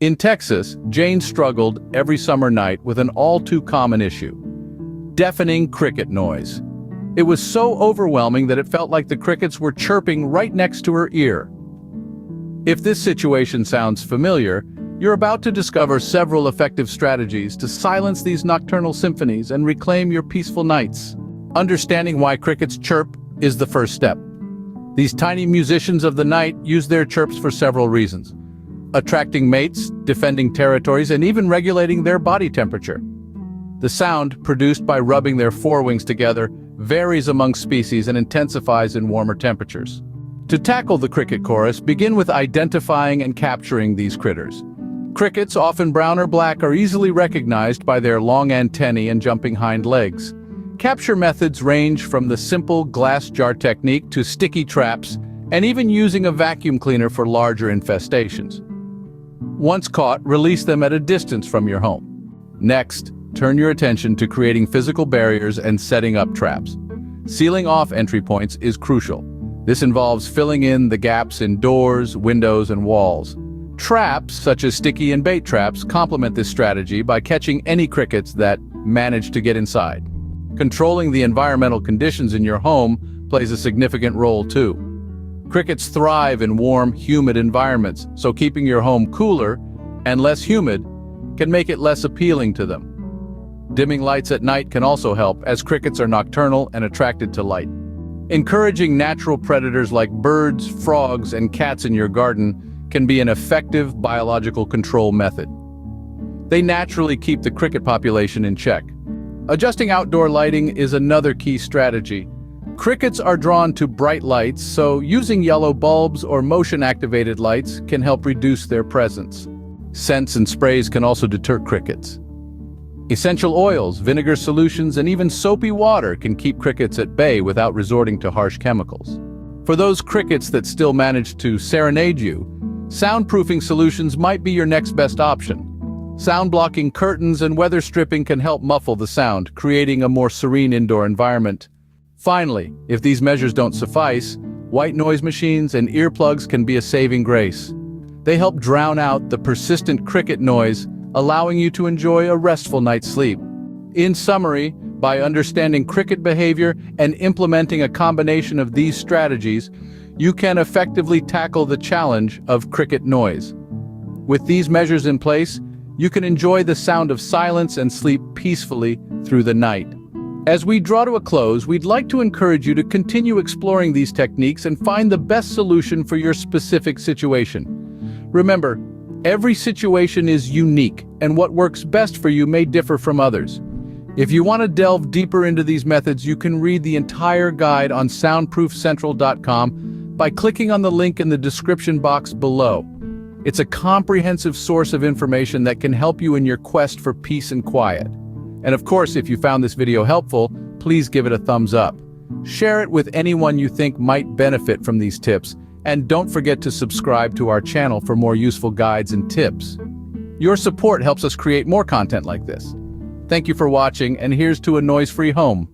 In Texas, Jane struggled every summer night with an all-too-common issue: deafening cricket noise. It was so overwhelming that it felt like the crickets were chirping right next to her ear. If this situation sounds familiar, you're about to discover several effective strategies to silence these nocturnal symphonies and reclaim your peaceful nights. Understanding why crickets chirp is the first step. These tiny musicians of the night use their chirps for several reasons: attracting mates, defending territories, and even regulating their body temperature. The sound, produced by rubbing their forewings together, varies among species and intensifies in warmer temperatures. To tackle the cricket chorus, begin with identifying and capturing these critters. Crickets, often brown or black, are easily recognized by their long antennae and jumping hind legs. Capture methods range from the simple glass jar technique to sticky traps, and even using a vacuum cleaner for larger infestations. Once caught, release them at a distance from your home. Next, turn your attention to creating physical barriers and setting up traps. Sealing off entry points is crucial. This involves filling in the gaps in doors, windows, and walls. Traps, such as sticky and bait traps, complement this strategy by catching any crickets that manage to get inside. Controlling the environmental conditions in your home plays a significant role too. Crickets thrive in warm, humid environments, so keeping your home cooler and less humid can make it less appealing to them. Dimming lights at night can also help, as crickets are nocturnal and attracted to light. Encouraging natural predators like birds, frogs, and cats in your garden can be an effective biological control method. They naturally keep the cricket population in check. Adjusting outdoor lighting is another key strategy. Crickets are drawn to bright lights, so using yellow bulbs or motion-activated lights can help reduce their presence. Scents and sprays can also deter crickets. Essential oils, vinegar solutions, and even soapy water can keep crickets at bay without resorting to harsh chemicals. For those crickets that still manage to serenade you, Soundproofing Solutions might be your next best option. Sound-blocking curtains and weather stripping can help muffle the sound, creating a more serene indoor environment. Finally, if these measures don't suffice, white noise machines and earplugs can be a saving grace. They help drown out the persistent cricket noise, allowing you to enjoy a restful night's sleep. In summary, by understanding cricket behavior and implementing a combination of these strategies, you can effectively tackle the challenge of cricket noise. With these measures in place, you can enjoy the sound of silence and sleep peacefully through the night. As we draw to a close, we'd like to encourage you to continue exploring these techniques and find the best solution for your specific situation. Remember, every situation is unique, and what works best for you may differ from others. If you want to delve deeper into these methods, you can read the entire guide on soundproofcentral.com by clicking on the link in the description box below. It's a comprehensive source of information that can help you in your quest for peace and quiet. And of course, if you found this video helpful, please give it a thumbs up. Share it with anyone you think might benefit from these tips, and don't forget to subscribe to our channel for more useful guides and tips. Your support helps us create more content like this. Thank you for watching, and here's to a noise-free home.